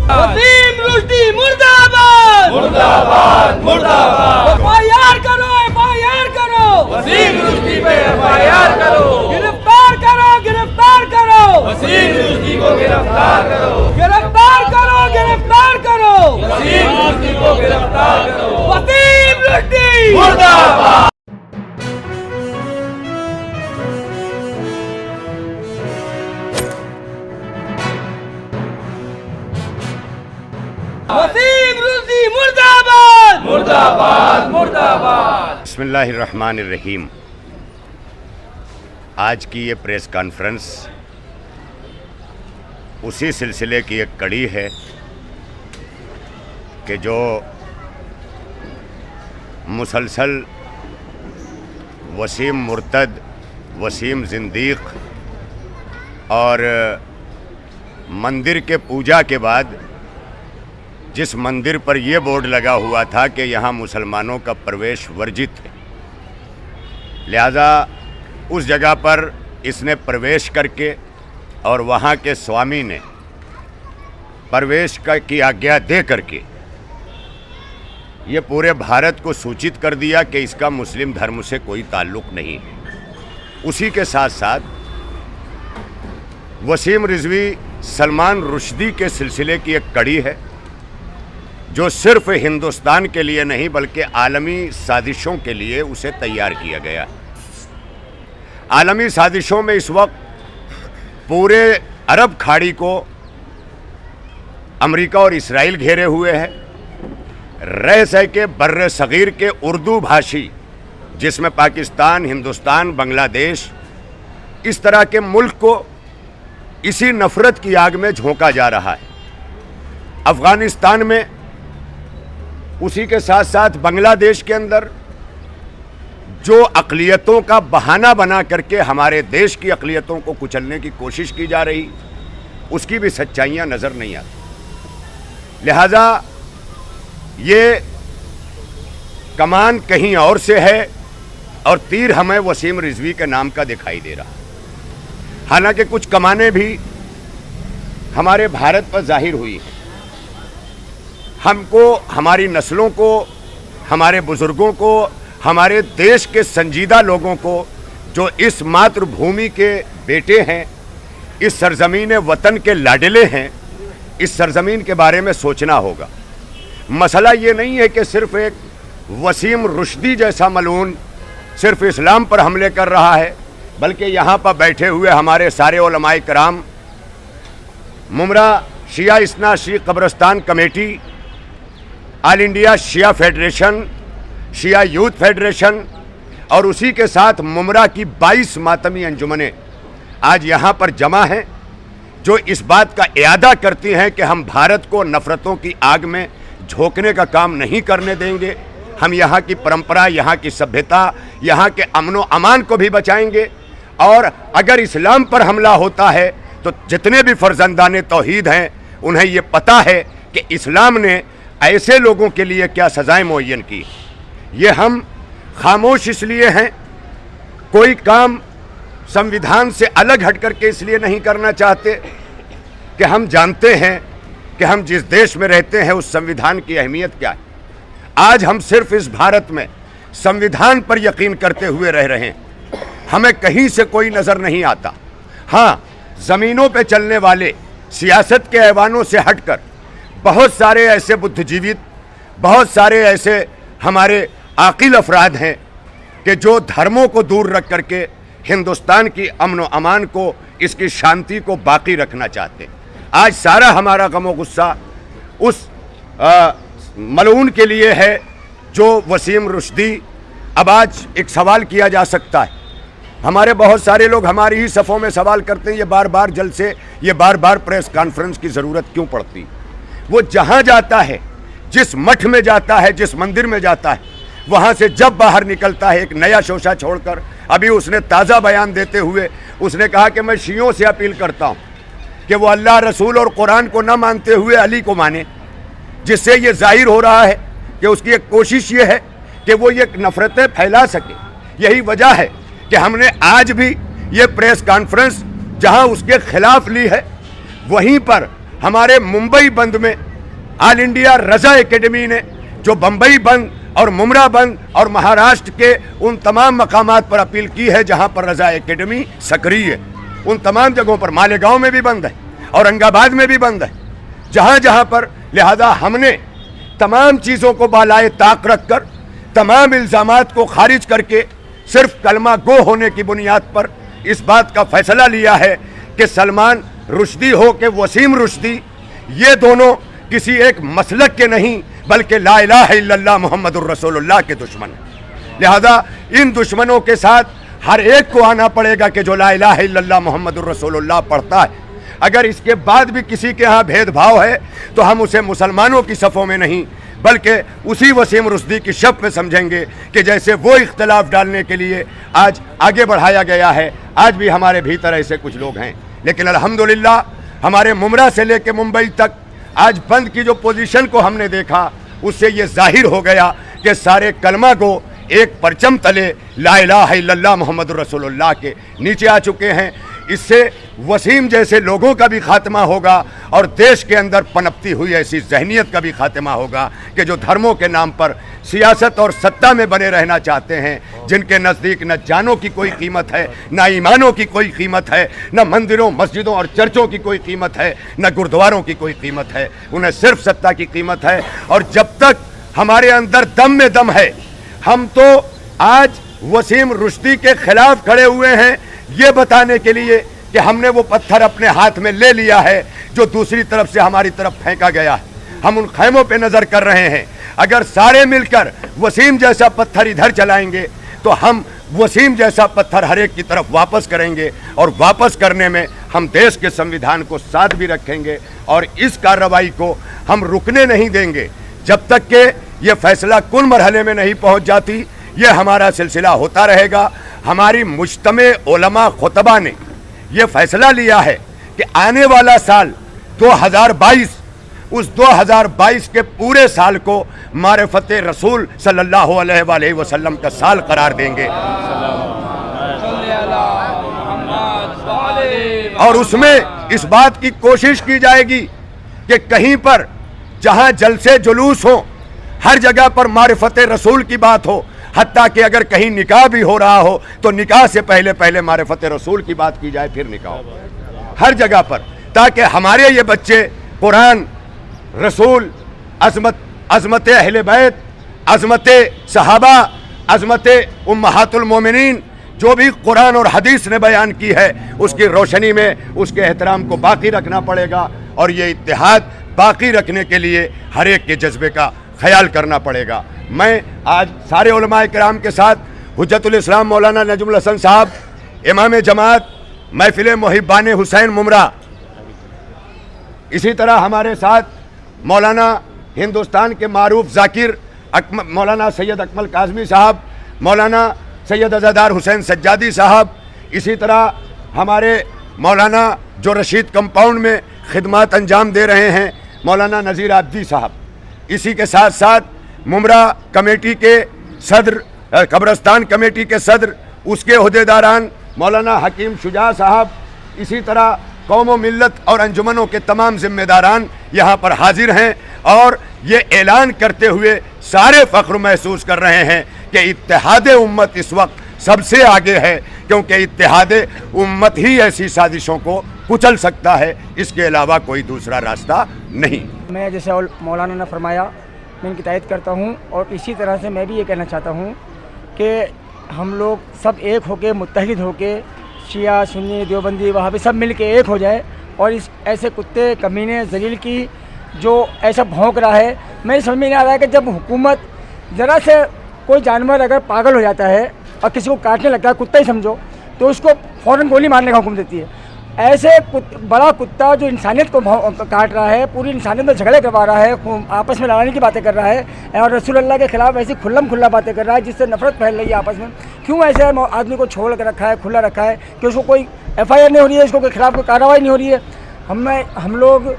वसीम रुश्दी मुर्दाबाद मुर्दाबाद मुर्दाबाद। एफआईआर करो वसीम रुश्दी पे एफआईआर करो। गिरफ्तार करो वसीम रुश्दी को गिरफ्तार करो। गिरफ्तार करो वसीम रुश्दी को गिरफ्तार करो। वसीम रुश्दी मुर्दाबाद। वसीम रुश्दी मुर्दाबाद मुर्दाबाद मुर्दाबाद। बिस्मिल्लाहिर्रहमानिर्रहीम। आज की ये प्रेस कॉन्फ्रेंस उसी सिलसिले की एक कड़ी है कि जो मुसलसल वसीम मुर्तद, वसीम ज़िंदीक़ और मंदिर के पूजा के बाद जिस मंदिर पर यह बोर्ड लगा हुआ था कि यहाँ मुसलमानों का प्रवेश वर्जित है, लिहाजा उस जगह पर इसने प्रवेश करके और वहाँ के स्वामी ने प्रवेश की आज्ञा दे करके ये पूरे भारत को सूचित कर दिया कि इसका मुस्लिम धर्म से कोई ताल्लुक़ नहीं है। उसी के साथ साथ वसीम रिजवी सलमान रुश्दी के सिलसिले की एक कड़ी है जो सिर्फ हिंदुस्तान के लिए नहीं बल्कि आलमी साजिशों के लिए उसे तैयार किया गया। आलमी साजिशों में इस वक्त पूरे अरब खाड़ी को अमेरिका और इसराइल घेरे हुए है। रह सह के बर्र सगीर के उर्दू भाषी जिसमें पाकिस्तान, हिंदुस्तान, बांग्लादेश, इस तरह के मुल्क को इसी नफ़रत की आग में झोंका जा रहा है। अफ़गानिस्तान में, उसी के साथ साथ बांग्लादेश के अंदर जो अक़लियतों का बहाना बना करके हमारे देश की अक़लियतों को कुचलने की कोशिश की जा रही, उसकी भी सच्चाइयाँ नज़र नहीं आती। लिहाजा ये कमान कहीं और से है और तीर हमें वसीम रिजवी के नाम का दिखाई दे रहा। हालांकि कुछ कमानें भी हमारे भारत पर जाहिर हुई हैं। हमको, हमारी नस्लों को, हमारे बुज़ुर्गों को, हमारे देश के संजीदा लोगों को जो इस मातृभूमि के बेटे हैं, इस सरज़मीन वतन के लाडले हैं, इस सरज़मीन के बारे में सोचना होगा। मसला ये नहीं है कि सिर्फ़ एक वसीम रुश्दी जैसा मलून सिर्फ़ इस्लाम पर हमले कर रहा है, बल्कि यहाँ पर बैठे हुए हमारे सारे उलमाए कराम, मुमरा शिया इस्ना शी कब्रिस्तान कमेटी, ऑल इंडिया शिया फेडरेशन, शिया यूथ फेडरेशन और उसी के साथ मुमरा की 22 मातमी अंजुमनें आज यहाँ पर जमा हैं, जो इस बात का इरादा करती हैं कि हम भारत को नफ़रतों की आग में झोंकने का काम नहीं करने देंगे। हम यहाँ की परंपरा, यहाँ की सभ्यता, यहाँ के अमन व अमान को भी बचाएंगे। और अगर इस्लाम पर हमला होता है तो जितने भी फर्जंदाने तौहीद हैं उन्हें ये पता है कि इस्लाम ने ऐसे लोगों के लिए क्या सज़ाएं मुअय्यन की। ये हम खामोश इसलिए हैं, कोई काम संविधान से अलग हट करके इसलिए नहीं करना चाहते कि हम जानते हैं कि हम जिस देश में रहते हैं उस संविधान की अहमियत क्या है। आज हम सिर्फ इस भारत में संविधान पर यकीन करते हुए रह रहे हैं, हमें कहीं से कोई नज़र नहीं आता। हाँ, ज़मीनों पे चलने वाले सियासत के ऐवानों से हटकर बहुत सारे ऐसे बुद्धिजीवित, बहुत सारे ऐसे हमारे आकिल अफराद हैं कि जो धर्मों को दूर रख करके हिंदुस्तान की अमन व अमान को, इसकी शांति को बाकी रखना चाहते हैं। आज सारा हमारा गम व गुस्सा उस मलऊन के लिए है जो वसीम रुश्दी। अब आज एक सवाल किया जा सकता है, हमारे बहुत सारे लोग हमारी ही सफ़ों में सवाल करते हैं, ये बार बार जलसे, ये बार बार प्रेस कॉन्फ्रेंस की ज़रूरत क्यों पड़ती है। वो जहाँ जाता है, जिस मठ में जाता है, जिस मंदिर में जाता है, वहाँ से जब बाहर निकलता है एक नया शोशा छोड़कर, अभी उसने ताज़ा बयान देते हुए उसने कहा कि मैं शियों से अपील करता हूँ कि वो अल्लाह, रसूल और कुरान को न मानते हुए अली को माने, जिससे ये जाहिर हो रहा है कि उसकी एक कोशिश ये है कि वो ये नफ़रतें फैला सके। यही वजह है कि हमने आज भी ये प्रेस कॉन्फ्रेंस जहां उसके खिलाफ ली है, वहीं पर हमारे मुंबई बंद में ऑल इंडिया रजा एकेडमी ने जो बम्बई बंद और मुमरा बंद और महाराष्ट्र के उन तमाम मकामात पर अपील की है जहां पर रजा एकेडमी सक्रिय है, उन तमाम जगहों पर मालेगांव में भी बंद है, औरंगाबाद में भी बंद है, जहां जहां पर। लिहाजा हमने तमाम चीज़ों को बालाए ताक रख कर, तमाम इल्ज़ामात को खारिज करके सिर्फ कलमा गो होने की बुनियाद पर इस बात का फैसला लिया है कि सलमान रुश्दी हो कि वसीम रुश्दी, ये दोनों किसी एक मसलक के नहीं बल्कि ला इलाहा इल्लल्लाह मुहम्मदुर रसूलुल्लाह के दुश्मन हैं। लिहाजा इन दुश्मनों के साथ हर एक को आना पड़ेगा कि जो ला इलाहा इल्लल्लाह मुहम्मदुर रसूलुल्लाह पढ़ता है, अगर इसके बाद भी किसी के यहाँ भेदभाव है तो हम उसे मुसलमानों की सफ़ों में नहीं बल्कि उसी वसीम रुश्दी की शफ में समझेंगे कि जैसे वो इख्तलाफ डालने के लिए आज आगे बढ़ाया गया है, आज भी हमारे भीतर ऐसे कुछ लोग हैं। लेकिन अल्हम्दुलिल्लाह हमारे मुमरा से लेकर मुंबई तक आज बंद की जो पोजीशन को हमने देखा, उससे ये जाहिर हो गया कि सारे कलमा को एक परचम तले ला इलाहा इल्लल्लाह मुहम्मदुर रसूलुल्लाह के नीचे आ चुके हैं। इससे वसीम जैसे लोगों का भी खात्मा होगा और देश के अंदर पनपती हुई ऐसी जहनीत का भी खात्मा होगा कि जो धर्मों के नाम पर सियासत और सत्ता में बने रहना चाहते हैं, जिनके नज़दीक न जानों की कोई कीमत है, न ईमानों की कोई कीमत है, न मंदिरों मस्जिदों और चर्चों की कोई कीमत है, न गुरुद्वारों की कोई कीमत है, उन्हें सिर्फ सत्ता की कीमत है। और जब तक हमारे अंदर दम में दम है, हम तो आज वसीम रुश्दी के खिलाफ खड़े हुए हैं ये बताने के लिए कि हमने वो पत्थर अपने हाथ में ले लिया है जो दूसरी तरफ से हमारी तरफ फेंका गया है। हम उन खैमों पे नज़र कर रहे हैं। अगर सारे मिलकर वसीम जैसा पत्थर इधर चलाएंगे तो हम वसीम जैसा पत्थर हर एक की तरफ वापस करेंगे, और वापस करने में हम देश के संविधान को साथ भी रखेंगे और इस कार्रवाई को हम रुकने नहीं देंगे जब तक कि ये फैसला कुल मरहले में नहीं पहुंच जाती। ये हमारा सिलसिला होता रहेगा। हमारी मुज्तमे उलमा खुतबा ने ये फैसला लिया है कि आने वाला साल 2022, उस 2022 के पूरे साल को मारिफत रसूल सल्लल्लाहु अलैहि वसल्लम का साल करार देंगे, और उसमें इस बात की कोशिश की जाएगी कि कहीं पर जहां जलसे जुलूस हो, हर जगह पर मारिफत रसूल की बात हो। हत्ता कि अगर कहीं निकाह भी हो रहा हो तो निकाह से पहले पहले मारिफत रसूल की बात की जाए, फिर निकाह हो हर जगह पर, ताकि हमारे ये बच्चे कुरान, रसूल, अज़मत अहले बैत, अज़मत सहाबा, अज़मत उम्महातुल मोमिनीन, जो भी कुरान और हदीस ने बयान की है, उसकी रोशनी में उसके एहतराम को बाकी रखना पड़ेगा, और ये इत्तेहाद बाकी रखने के लिए हर एक के जज्बे का ख्याल करना पड़ेगा। मैं आज सारे उलमाए किराम के साथ हुज्जतुल इस्लाम मौलाना नजमुल हसन साहब, इमाम जमात महफिल मुहिब्बान हुसैन मुमरा, इसी तरह हमारे साथ मौलाना हिंदुस्तान के मारूफ ज़ाकिर मौलाना सैयद अकमल काज़मी साहब, मौलाना सैयद अज़ादार हुसैन सज्जादी साहब, इसी तरह हमारे मौलाना जो रशीद कंपाउंड में खिदमत अंजाम दे रहे हैं मौलाना नज़ीर आब्दी साहब, इसी के साथ साथ मुमरा कमेटी के सदर, कब्रस्तान कमेटी के सदर, उसके ओहदेदारान मौलाना हकीम शुजा साहब, इसी तरह कौम व मिल्लत और अंजुमनों के तमाम जिम्मेदारान यहाँ पर हाजिर हैं, और ये ऐलान करते हुए सारे फ़ख्र महसूस कर रहे हैं कि इत्तेहाद उम्मत इस वक्त सबसे आगे है, क्योंकि इत्तेहाद उम्मत ही ऐसी साजिशों को कुचल सकता है, इसके अलावा कोई दूसरा रास्ता नहीं। मैं जैसे मौलाना ने फरमाया, मैं इनकी तायद करता हूँ, और इसी तरह से मैं भी ये कहना चाहता हूँ कि हम लोग सब एक होके, मुत्तहिद होके, शिया, सुन्नी, देवबंदी, वहाबी सब मिल के एक हो जाए, और इस ऐसे कुत्ते कमीने जलील की जो ऐसा भौंक रहा है, मैं समझ में नहीं आ रहा है कि जब हुकूमत ज़रा से कोई जानवर अगर पागल हो जाता है और किसी को काटने लगता है, कुत्ता ही समझो, तो उसको फ़ौरन गोली मारने का हुक्म देती है। ऐसे बड़ा कुत्ता जो इंसानियत को काट रहा है, पूरी इंसानियत में झगड़े करवा रहा है, आपस में लड़ाने की बातें कर रहा है, और रसूलुल्लाह के खिलाफ ऐसी खुल्ला बातें कर रहा है जिससे नफरत फैल रही है आपस में। क्यों ऐसे आदमी को छोड़ कर रखा है, खुला रखा है कि उसको कोई FIR नहीं हो रही है, उसको खिलाफ कोई कार्रवाई नहीं हो रही है। हम लोग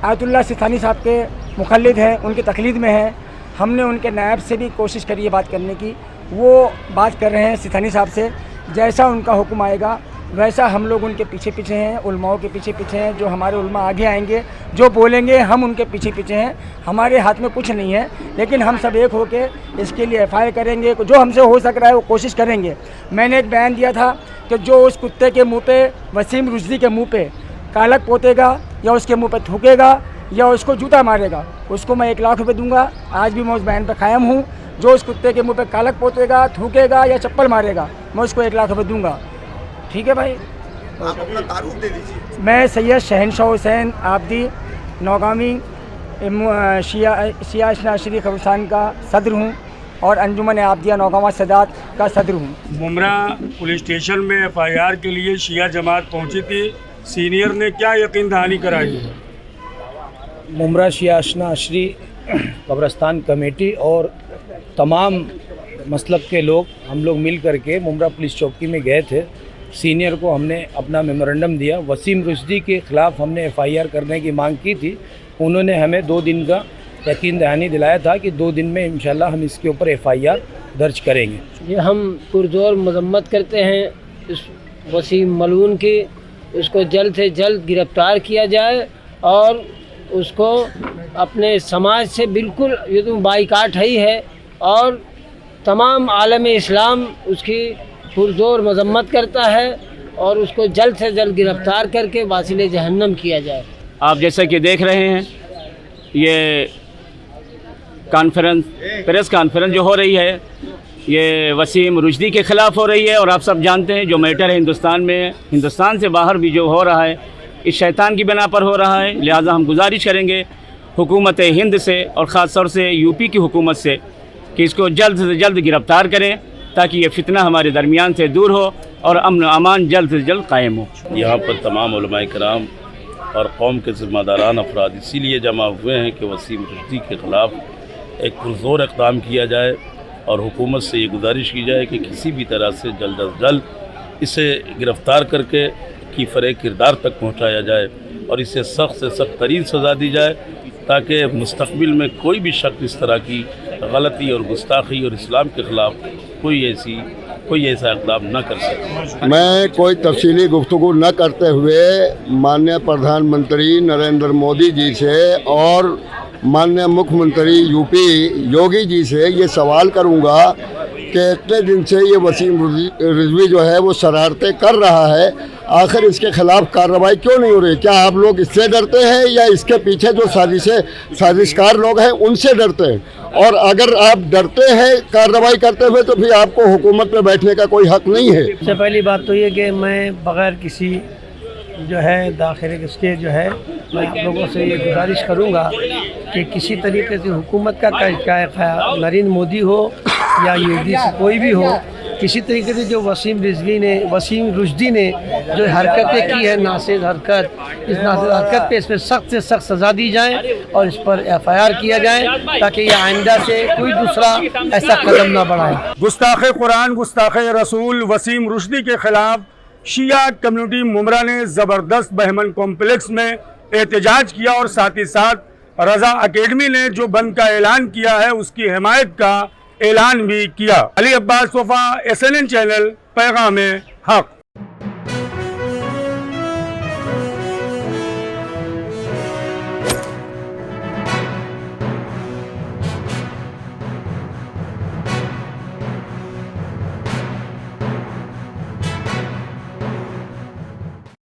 आयतुल्लाह सिस्तानी साहब के मुखल्लिद हैं, उनकी तकलीद में हैं। हमने उनके नायब से भी कोशिश करी है बात करने की, वो बात कर रहे हैं सिस्तानी साहब से, जैसा उनका हुक्म आएगा वैसा हम लोग उनके पीछे पीछे हैं, उलमाओं के पीछे पीछे हैं। जो हमारे उलमा आगे आएंगे, जो बोलेंगे, हम उनके पीछे पीछे हैं। हमारे हाथ में कुछ नहीं है, लेकिन हम सब एक होके इसके लिए FIR करेंगे। जो हमसे हो सक रहा है वो कोशिश करेंगे। मैंने एक बयान दिया था कि जो उस कुत्ते के मुंह पे, वसीम रुश्दी के मुंह पे कालक पोतेगा या उसके मुंह पे थूकेगा या उसको जूता मारेगा, उसको मैं 1 लाख रुपये दूंगा। आज भी मैं उस बयान पर कायम हूँ। जो उस कुत्ते के मुंह पे कालक पोतेगा, थूकेगा या चप्पल मारेगा, मैं उसको 1 लाख रुपये दूंगा। ठीक है भाई। आप अपना तारुफ दे दीजिए। मैं सैयद शहनशाह हुसैन आबदी नौगामी शिया नाशरी खबरस्तान का सदर हूँ और अंजुमन आबदिया नौगामा सदात का सदर हूँ। मुमरा पुलिस स्टेशन में FIR के लिए शिया जमात पहुंची थी। सीनियर ने क्या यकीन दहानी कराई है? मुमरा शिया नाशरी कब्रस्तान कमेटी और तमाम मसलब के लोग, हम लोग मिल करके मुमरा पुलिस चौकी में गए थे। सीनियर को हमने अपना मेमोरेंडम दिया। वसीम रुश्दी के ख़िलाफ़ हमने FIR करने की मांग की थी। उन्होंने हमें 2 दिन का यकीन दहानी दिलाया था कि 2 दिन में इंशाल्लाह हम इसके ऊपर FIR दर्ज करेंगे। ये हम पुरजोर मजम्मत करते हैं इस वसीम मलून की। उसको जल्द से जल्द गिरफ़्तार किया जाए और उसको अपने समाज से बिल्कुल, ये तो बाइकाट ही है और तमाम आलम इस्लाम उसकी पुरजोर मजम्मत करता है और उसको जल्द से जल्द गिरफ़्तार करके वासिले जहन्नम किया जाए। आप जैसा कि देख रहे हैं, ये कॉन्फ्रेंस, प्रेस कॉन्फ्रेंस जो हो रही है, ये वसीम रुश्दी के ख़िलाफ़ हो रही है। और आप सब जानते हैं जो मैटर है हिंदुस्तान में, हिंदुस्तान से बाहर भी जो हो रहा है, इस शैतान की बिना पर हो रहा है। लिहाजा हम गुजारिश करेंगे हुकूमत हिंद से और ख़ास तौर से यूपी की हुकूमत से कि इसको जल्द से जल्द गिरफ़्तार करें ताकि ये फितना हमारे दरमियान से दूर हो और अमन अमान जल्द से जल्द कायम हो। यहाँ पर तमाम उलमाए किराम और कौम के ज़िम्मेदारान अफराद इसीलिए जमा हुए हैं कि वसीम रुश्दी के ख़िलाफ़ एक पुरज़ोर इक़दाम किया जाए और हुकूमत से ये गुजारिश की जाए कि किसी भी तरह से जल्द अज जल्द इसे गिरफ़्तार करके कीफ़र किरदार तक पहुँचाया जाए और इसे सख्त से सख्त तरीन सज़ा दी जाए ताकि मुस्तक़बिल में कोई भी शख्स इस तरह की गलती और गुस्ताखी और इस्लाम के ख़िलाफ़ कोई ऐसा इक़दाम न कर सके। मैं कोई तफसीली गुफ्तगू न करते हुए माननीय प्रधानमंत्री नरेंद्र मोदी जी से और माननीय मुख्यमंत्री यूपी योगी जी से ये सवाल करूंगा कि इतने दिन से ये वसीम रिजवी जो है वो शरारतें कर रहा है, आखिर इसके खिलाफ कार्रवाई क्यों नहीं हो रही? क्या आप लोग इससे डरते हैं या इसके पीछे जो साजिशकार लोग हैं उनसे डरते हैं? और अगर आप डरते हैं कार्रवाई करते हुए तो फिर आपको हुकूमत में बैठने का कोई हक नहीं है। सबसे पहली बात तो ये कि मैं बग़ैर किसी जो है दाखिले इसके जो है मैं आप लोगों से ये गुजारिश करूँगा कि किसी तरीके से हुकूमत का ख्याल, नरेंद्र मोदी हो या योगी से कोई भी हो, किसी तरीके से जो वसीम रुश्दी ने जो हरकतें की है, नासिर हरकत, इस नासिर हरकत पे इस पर सख्त से सख्त सज़ा दी जाए और इस पर FIR किया जाए ताकि ये आइंदा से कोई दूसरा ऐसा कदम ना बढ़ाए। गुस्ताख़ कुरान, गुस्ताख़ रसूल वसीम रुश्दी के ख़िलाफ़ शिया कम्युनिटी मुमरा ने ज़बरदस्त बहमन कॉम्प्लेक्स में एहतजाज किया और साथ ही साथ रज़ा अकेडमी ने जो बंद का ऐलान किया है उसकी हिमायत का ऐलान भी किया। अली अब्बास वफा, SNN चैनल, पैगाम हक़।